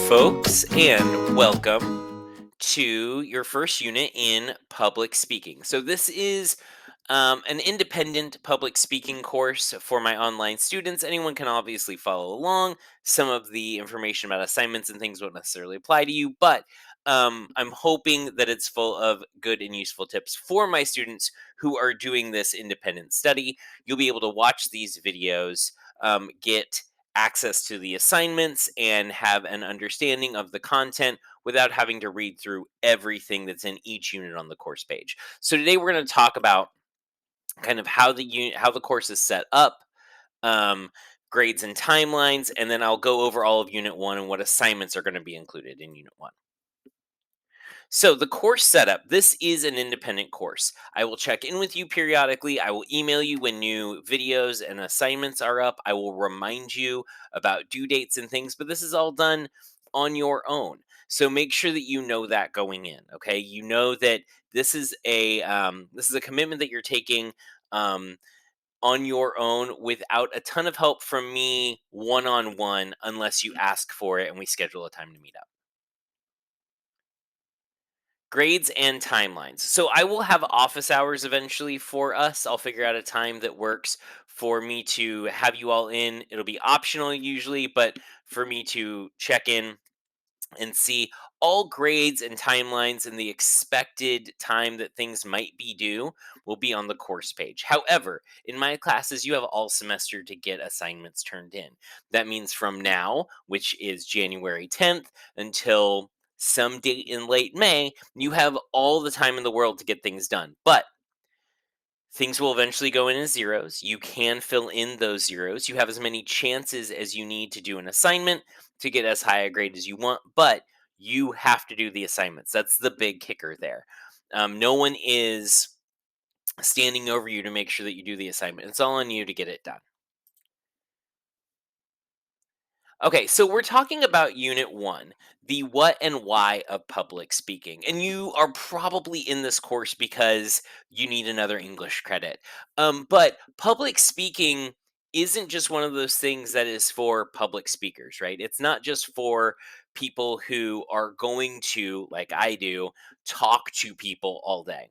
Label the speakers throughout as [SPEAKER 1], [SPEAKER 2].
[SPEAKER 1] folks, and welcome to your first unit in public speaking. So, this is an independent public speaking course for my online students. Anyone can obviously follow along. Some of the information about assignments and things won't necessarily apply to you, but I'm hoping that it's full of good and useful tips for my students who are doing this independent study. You'll be able to watch these videos, get access to the assignments, and have an understanding of the content without having to read through everything that's in each unit on the course page. So today we're going to talk about kind of how the course is set up, um, grades and timelines, and then I'll go over all of Unit 1 and what assignments are going to be included in Unit 1. So, the course setup, this is an independent course. I will check in with you periodically. I will email you when new videos and assignments are up. I will remind you about due dates and things, but this is all done on your own. So make sure that you know that going in. Okay, you know that this is a commitment that you're taking um, on your own without a ton of help from me one on one, unless you ask for it and we schedule a time to meet up. Grades and timelines. So I will have office hours eventually for us. I'll figure out a time that works for me to have you all in. It'll be optional usually, but for me to check in and see all grades and timelines and the expected time that things might be due will be on the course page. However, in my classes, you have all semester to get assignments turned in. That means from now, which is January 10th, until some date in late May, you have all the time in the world to get things done. But things will eventually go in as zeros. You can fill in those zeros. You have as many chances as you need to do an assignment to get as high a grade as you want, but you have to do the assignments. That's the big kicker there. No one is standing over you to make sure that you do the assignment. It's all on you to get it done. Okay, so we're talking about Unit 1, the what and why of public speaking. And you are probably in this course because you need another English credit. But public speaking isn't just one of those things that is for public speakers, right? It's not just for people who are going to, like I do, talk to people all day.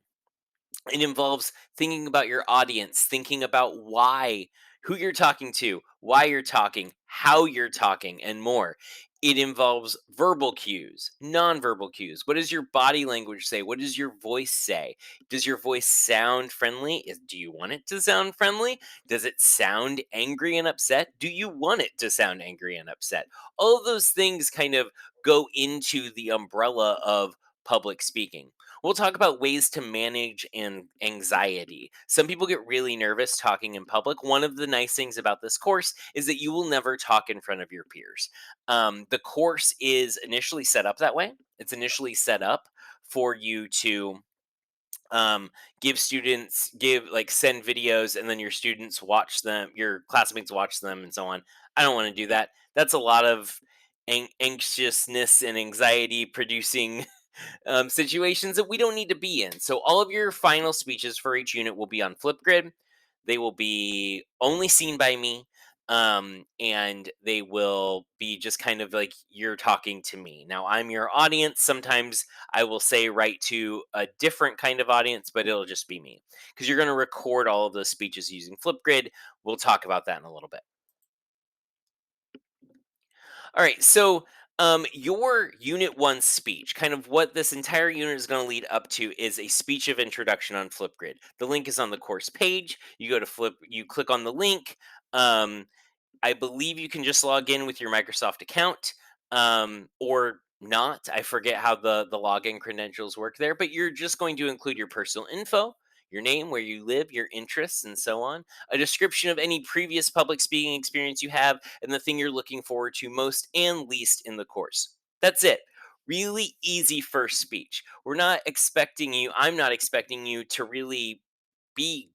[SPEAKER 1] It involves thinking about your audience, thinking about who you're talking to, why you're talking, how you're talking, and more. It involves verbal cues, nonverbal cues. What does your body language say? What does your voice say? Does your voice sound friendly? Do you want it to sound friendly? Does it sound angry and upset? Do you want it to sound angry and upset? All of those things kind of go into the umbrella of public speaking. We'll talk about ways to manage anxiety. Some people get really nervous talking in public. One of the nice things about this course is that you will never talk in front of your peers. The course is initially set up that way. It's initially set up for you to um, send videos, and then your students watch them, your classmates watch them, and so on. I don't want to do that. That's a lot of anxiousness and anxiety producing situations that we don't need to be in. So all of your final speeches for each unit will be on Flipgrid. They will be only seen by me. And they will be just kind of like you're talking to me. Now, I'm your audience. Sometimes I will say right to a different kind of audience, but it'll just be me because you're going to record all of those speeches using Flipgrid. We'll talk about that in a little bit. All right. So, your Unit 1 speech, kind of what this entire unit is going to lead up to, is a speech of introduction on Flipgrid. The link is on the course page. You go to you click on the link. Um, I believe you can just log in with your Microsoft account, or not. I forget how the login credentials work there, but you're just going to include your personal info, your name, where you live, your interests, and so on. A description of any previous public speaking experience you have, and the thing you're looking forward to most and least in the course. That's it. Really easy first speech. I'm not expecting you to really be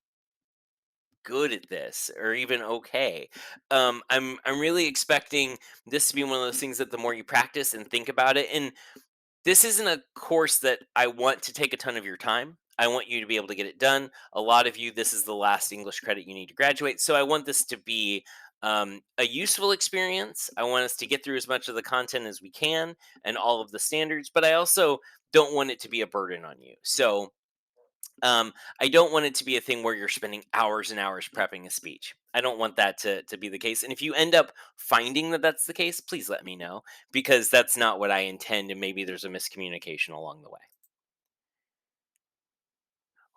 [SPEAKER 1] good at this or even okay. I'm really expecting this to be one of those things that the more you practice and think about it, and this isn't a course that I want to take a ton of your time. I want you to be able to get it done. A lot of you, this is the last English credit you need to graduate, so I want this to be a useful experience. I want us to get through as much of the content as we can and all of the standards, but I also don't want it to be a burden on you. So um, I don't want it to be a thing where you're spending hours and hours prepping a speech. I don't want that to be the case. And if you end up finding that that's the case, please let me know because that's not what I intend. And maybe there's a miscommunication along the way.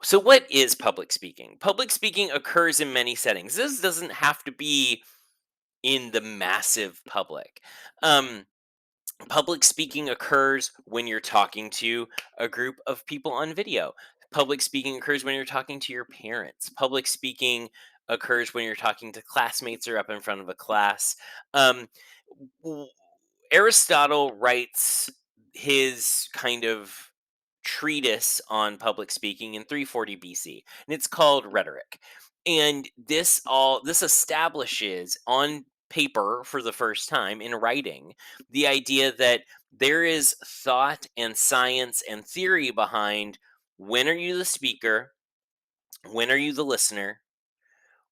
[SPEAKER 1] So, what is public speaking? Public speaking occurs in many settings. This doesn't have to be in the massive public. Um, Public speaking occurs when you're talking to a group of people on video. Public speaking occurs when you're talking to your parents. Public speaking occurs when you're talking to classmates or up in front of a class. Um, w- Aristotle writes his kind of treatise on public speaking in 340 BC, and it's called Rhetoric. And this establishes on paper for the first time in writing the idea that there is thought and science and theory behind when are you the speaker, when are you the listener,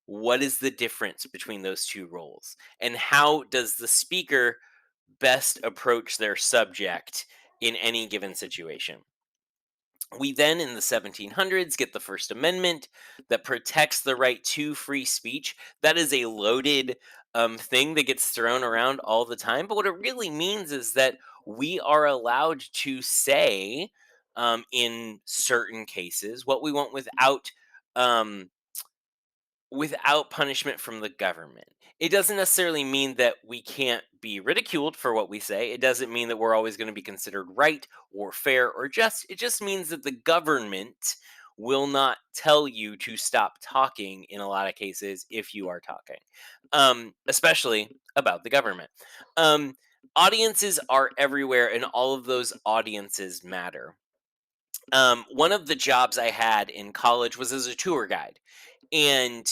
[SPEAKER 1] what is the difference between those two roles, and how does the speaker best approach their subject in any given situation. We then, in the 1700s, get the First Amendment that protects the right to free speech. That is a loaded thing that gets thrown around all the time. But what it really means is that we are allowed to say, in certain cases, what we want um, without punishment from the government. It doesn't necessarily mean that we can't be ridiculed for what we say. It doesn't mean that we're always going to be considered right or fair or just. It just means that the government will not tell you to stop talking in a lot of cases if you are talking, especially about the government. Um, Audiences are everywhere, and all of those audiences matter. One of the jobs I had in college was as a tour guide, and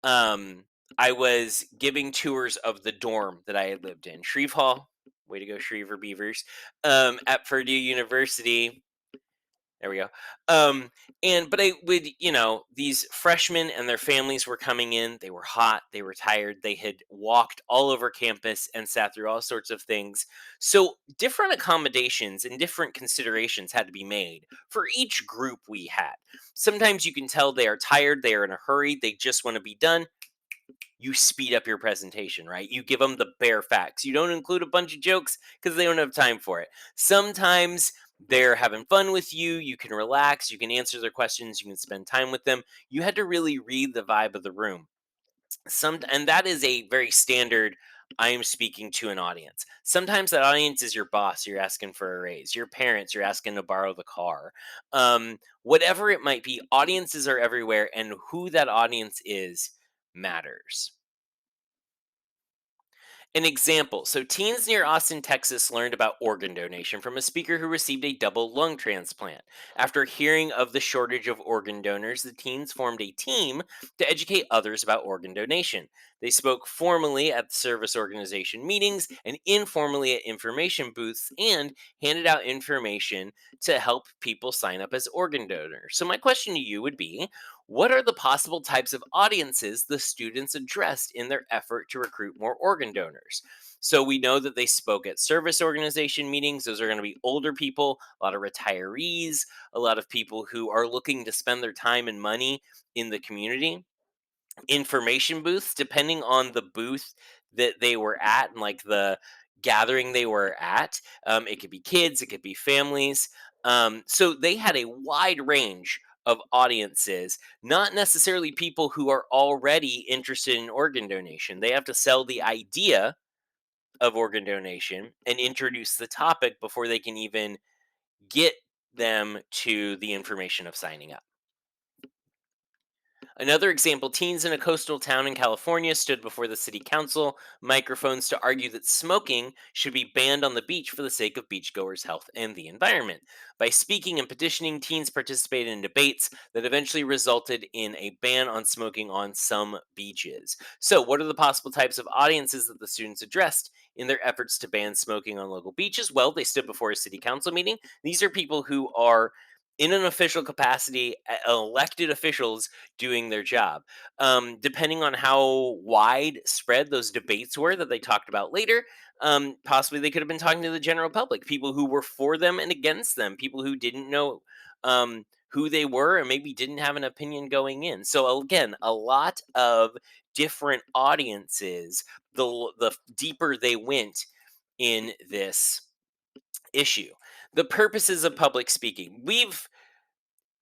[SPEAKER 1] um, I was giving tours of the dorm that I had lived in, Shreve Hall. Way to go, Shriever Beavers! At Purdue University. There we go. Um, but I would, these freshmen and their families were coming in. They were hot. They were tired. They had walked all over campus and sat through all sorts of things. So different accommodations and different considerations had to be made for each group we had. Sometimes you can tell they are tired. They are in a hurry. They just want to be done. You speed up your presentation, right? You give them the bare facts. You don't include a bunch of jokes because they don't have time for it. Sometimes they're having fun with you. You can relax. You can answer their questions. You can spend time with them. You had to really read the vibe of the room. And that is a very standard. I am speaking to an audience. Sometimes that audience is your boss. You're asking for a raise. Your parents. You're asking to borrow the car. Whatever it might be, audiences are everywhere, and who that audience is matters. An example. So, teens near Austin, Texas learned about organ donation from a speaker who received a double lung transplant. After hearing of the shortage of organ donors, the teens formed a team to educate others about organ donation. They spoke formally at service organization meetings and informally at information booths and handed out information to help people sign up as organ donors. So, my question to you would be, what are the possible types of audiences the students addressed in their effort to recruit more organ donors? So we know that they spoke at service organization meetings. Those are going to be older people, a lot of retirees, a lot of people who are looking to spend their time and money in the community. Information booths, depending on the booth that they were at and like the gathering they were at. It could be kids, it could be families. So they had a wide range of audiences, not necessarily people who are already interested in organ donation. They have to sell the idea of organ donation and introduce the topic before they can even get them to the information of signing up. Another example, teens in a coastal town in California stood before the city council microphones to argue that smoking should be banned on the beach for the sake of beachgoers' health and the environment. By speaking and petitioning, teens participated in debates that eventually resulted in a ban on smoking on some beaches. So, what are the possible types of audiences that the students addressed in their efforts to ban smoking on local beaches? Well, they stood before a city council meeting. These are people who are in an official capacity, elected officials doing their job. Depending on how widespread those debates were that they talked about later, possibly they could have been talking to the general public, people who were for them and against them, people who didn't know who they were and maybe didn't have an opinion going in. So again, a lot of different audiences. The deeper they went in this issue, the purposes of public speaking.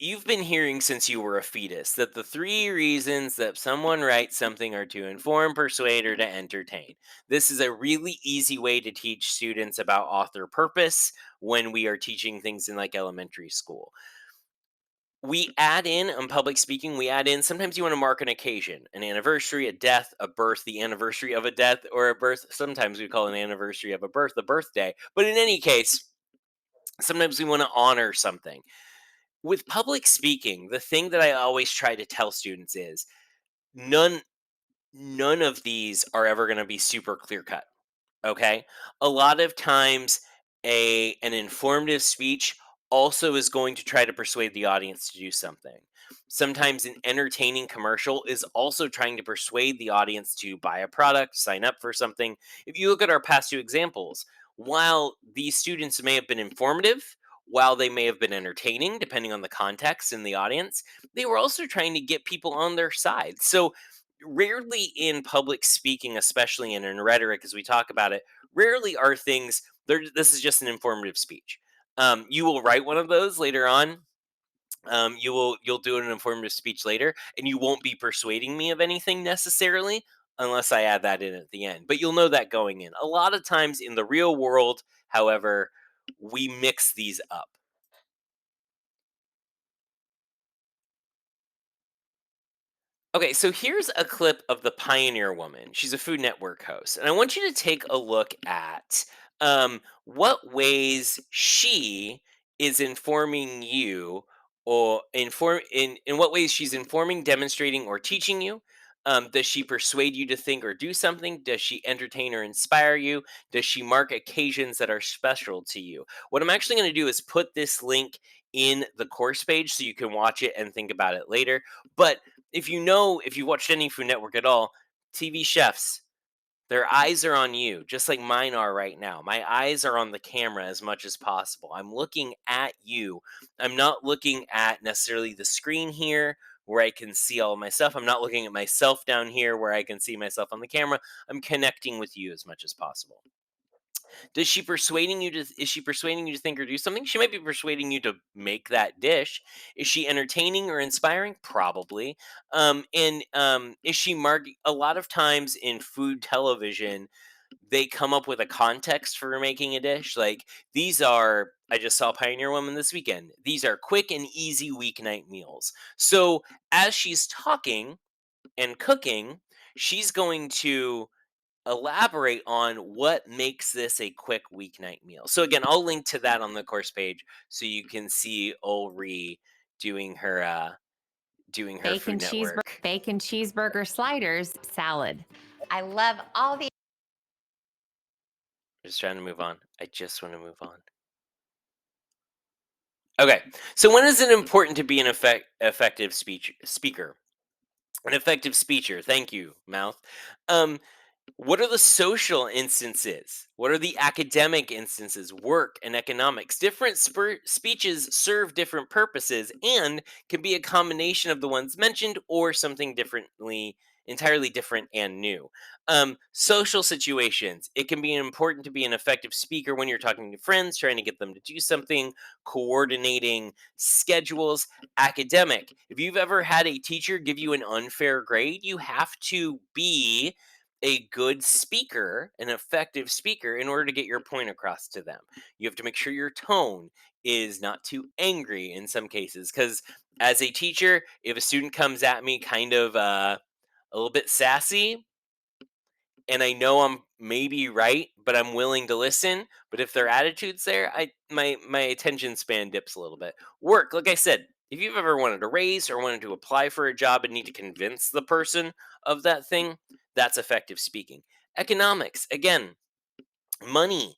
[SPEAKER 1] You've been hearing since you were a fetus that the three reasons that someone writes something are to inform, persuade, or to entertain. This is a really easy way to teach students about author purpose when we are teaching things in like elementary school. We add in on public speaking, we add in sometimes you want to mark an occasion, an anniversary, a death, a birth, the anniversary of a death or a birth. Sometimes we call an anniversary of a birth, the birthday. But in any case, sometimes we want to honor something. With public speaking, the thing that I always try to tell students is none none of these are ever going to be super clear cut. Okay? A lot of times a an informative speech also is going to try to persuade the audience to do something. Sometimes an entertaining commercial is also trying to persuade the audience to buy a product, sign up for something. If you look at our past two examples, while these students may have been informative, while they may have been entertaining, depending on the context and the audience, they were also trying to get people on their side. So rarely in public speaking, especially in rhetoric, as we talk about it, rarely are things there. This is just an informative speech. You will write one of those later on. You'll do an informative speech later, and you won't be persuading me of anything necessarily unless I add that in at the end. But you'll know that going in. A lot of times in the real world, however, we mix these up. Okay, so here's a clip of the Pioneer Woman. She's a Food Network host, and I want you to take a look at what ways she is informing you, or in what ways she's informing, demonstrating, or teaching you. Does she persuade you to think or do something? Does she entertain or inspire you? Does she mark occasions that are special to you? What I'm actually going to do is put this link in the course page so you can watch it and think about it later. But if you watched any Food Network at all, TV chefs, their eyes are on you, just like mine are right now. My eyes are on the camera as much as possible. I'm looking at you. I'm not looking at necessarily the screen here where I can see all of my stuff. I'm not looking at myself down here where I can see myself on the camera. I'm connecting with you as much as possible. Is she persuading you to think or do something? She might be persuading you to make that dish. Is she entertaining or inspiring? Probably. And is she marking a lot of times in food television, they come up with a context for making a dish. Like these are I just saw Pioneer Woman this weekend. These are quick and easy weeknight meals. So as she's talking and cooking, she's going to elaborate on what makes this a quick weeknight meal. So again, I'll link to that on the course page so you can see Ulri doing her doing her Food Network.
[SPEAKER 2] Bacon cheeseburger sliders salad. I love all the
[SPEAKER 1] Just trying to move on. I just want to move on. Okay. So when is it important to be an effective speaker? An effective speaker. Thank you, mouth. Um, What are the social instances? What are the academic instances? Work and economics. Different speeches serve different purposes and can be a combination of the ones mentioned or something entirely different and new. Social situations. It can be important to be an effective speaker when you're talking to friends, trying to get them to do something, coordinating schedules. Academic. If you've ever had a teacher give you an unfair grade, you have to be a good speaker, an effective speaker, in order to get your point across to them. You have to make sure your tone is not too angry in some cases. Because as a teacher, if a student comes at me kind of a little bit sassy, and I know I'm maybe right, but I'm willing to listen. But if their attitude's there, my attention span dips a little bit. Work, like I said, if you've ever wanted a raise or wanted to apply for a job and need to convince the person of that thing, that's effective speaking. Economics, again, money.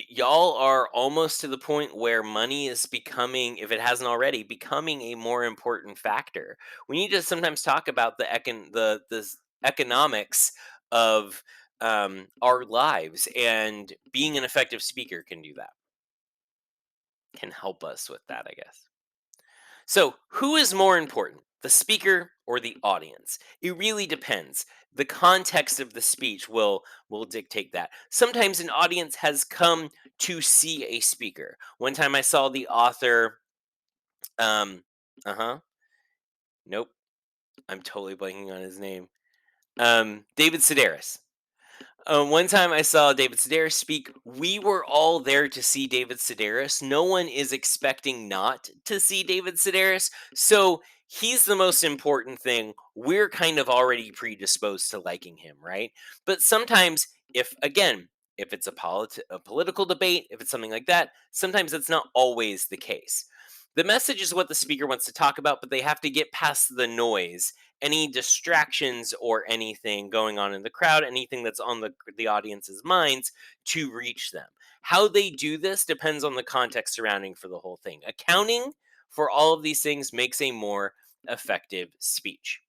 [SPEAKER 1] y'all are almost to the point where money is becoming, if it hasn't already, becoming a more important factor. We need to sometimes talk about the economics of our lives, and being an effective speaker can do that. Can help us with that, I guess. So, who is more important, the speaker or the audience? It really depends. The context of the speech will dictate that. Sometimes an audience has come to see a speaker. One time I saw the author um uh-huh. Nope, I'm totally blanking on his name. David Sedaris. One time I saw David Sedaris speak. We were all there to see David Sedaris. No one is expecting not to see David Sedaris. So he's the most important thing. We're kind of already predisposed to liking him, right? But sometimes, if it's a political debate, if it's something like that, sometimes that's not always the case. The message is what the speaker wants to talk about, but they have to get past the noise, any distractions or anything going on in the crowd, anything that's on the audience's minds, to reach them. How they do this depends on the context surrounding for the whole thing. Accounting for all of these things makes a more effective speech.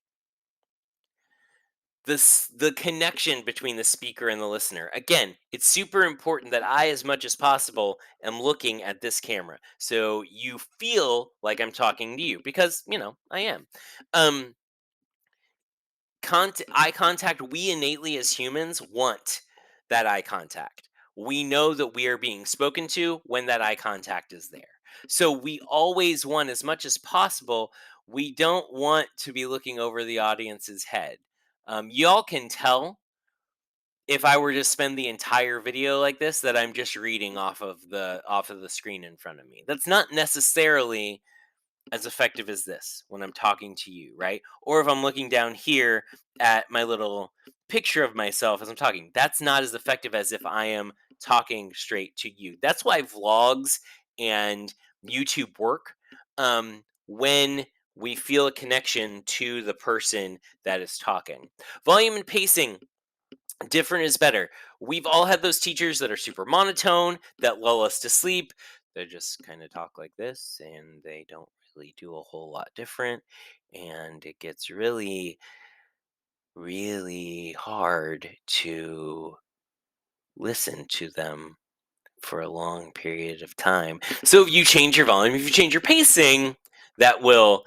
[SPEAKER 1] The connection between the speaker and the listener. Again, it's super important that I, as much as possible, am looking at this camera. So you feel like I'm talking to you, because, I am. Um, eye contact, we innately as humans want that eye contact. We know that we are being spoken to when that eye contact is there. So we always want, as much as possible, we don't want to be looking over the audience's head. Y'all can tell if I were to spend the entire video like this that I'm just reading off of the screen in front of me. That's not necessarily as effective as this when I'm talking to you, right? Or if I'm looking down here at my little picture of myself as I'm talking, that's not as effective as if I am talking straight to you. That's why vlogs and YouTube work, when we feel a connection to the person that is talking. Volume and pacing, different is better. We've all had those teachers that are super monotone, that lull us to sleep. They just kind of talk like this, and they don't really do a whole lot different. And it gets really, really hard to listen to them for a long period of time. So if you change your volume, if you change your pacing, that will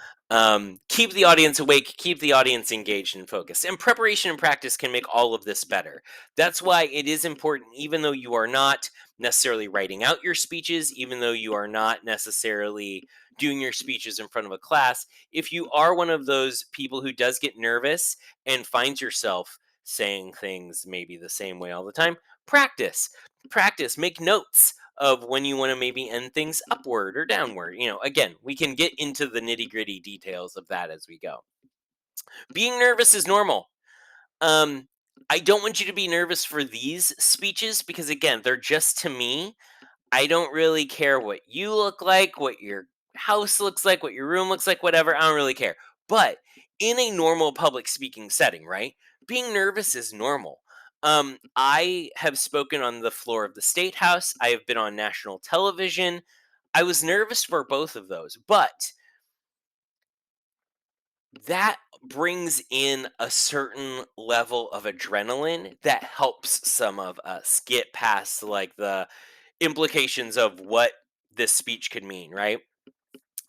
[SPEAKER 1] keep the audience awake, keep the audience engaged and focused. And preparation and practice can make all of this better. That's why it is important, even though you are not necessarily writing out your speeches, even though you are not necessarily doing your speeches in front of a class, if you are one of those people who does get nervous and finds yourself saying things maybe the same way all the time, practice, make notes of when you want to maybe end things upward or downward. Again, we can get into the nitty gritty details of that as we go. Being nervous is normal. Um, I don't want you to be nervous for these speeches because, again, they're just to me. I don't really care what you look like, what your house looks like, what your room looks like, whatever. I don't really care. But in a normal public speaking setting, right? Being nervous is normal. I have spoken on the floor of the State House. I have been on national television. I was nervous for both of those, but that brings in a certain level of adrenaline that helps some of us get past like the implications of what this speech could mean, right?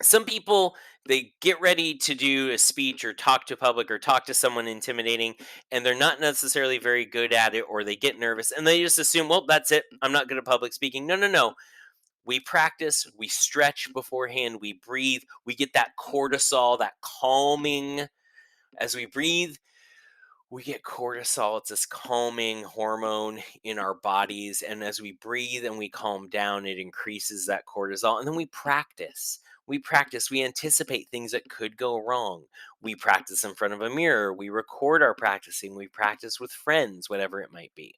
[SPEAKER 1] Some people, they get ready to do a speech or talk to public or talk to someone intimidating, and they're not necessarily very good at it, or they get nervous and they just assume, well, that's it, I'm not good at public speaking. No, no, no. We practice, we stretch beforehand, we breathe, we get that cortisol, that calming. As we breathe, we get cortisol. It's this calming hormone in our bodies. And as we breathe and we calm down, it increases that cortisol. And then we practice. We anticipate things that could go wrong. We practice in front of a mirror. We record our practicing. We practice with friends, whatever it might be.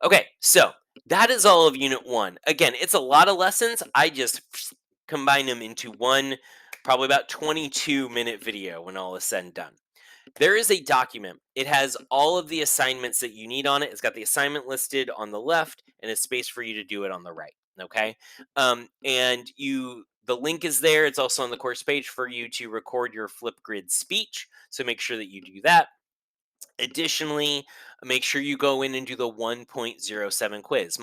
[SPEAKER 1] Okay, so that is all of Unit 1. Again, it's a lot of lessons. I just combine them into one, probably about 22-minute video when all is said and done. There is a document. It has all of the assignments that you need on it. It's got the assignment listed on the left and a space for you to do it on the right. Okay. The link is there. It's also on the course page for you to record your Flipgrid speech. So make sure that you do that. Additionally, make sure you go in and do the 1.07 quiz.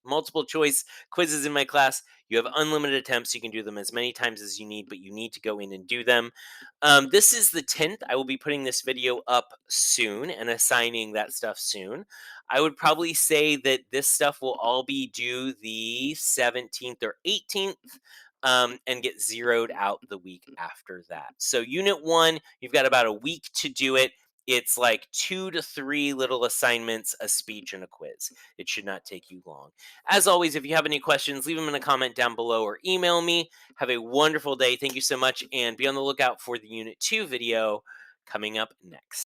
[SPEAKER 1] Multiple choice quizzes in my class. You have unlimited attempts. You can do them as many times as you need, but you need to go in and do them. This is the 10th. I will be putting this video up soon and assigning that stuff soon. I would probably say that this stuff will all be due the 17th or 18th. And get zeroed out the week after that. So, Unit 1, you've got about a week to do it. It's like 2 to 3 little assignments, a speech, and a quiz. It should not take you long. As always, if you have any questions, leave them in a comment down below or email me. Have a wonderful day. Thank you so much, and be on the lookout for the Unit 2 video coming up next.